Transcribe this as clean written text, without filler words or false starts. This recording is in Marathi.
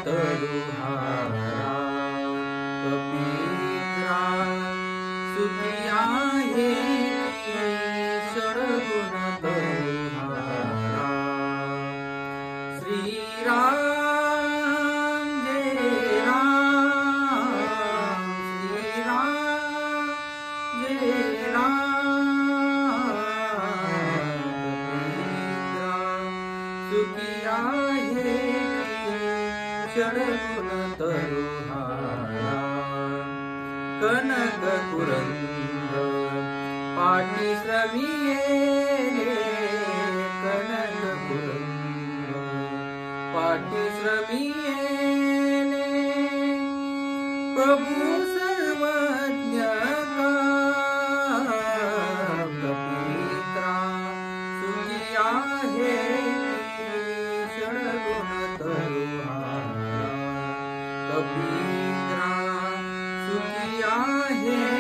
तरुहारा कबीरा सुखी आहे षडगुण तरुहारा श्रीराम जय राम श्रीराम जय राम कबीरा सुखी आहे षडगुण तरुहारा कनक कुरंद पाटी श्रविये कनक कुरंद पाटी श्रविये प्रभु सर्वज्ञ कपीत्रा सुखी आहे षडगुण तरुहारा कबीरा सुखी आहे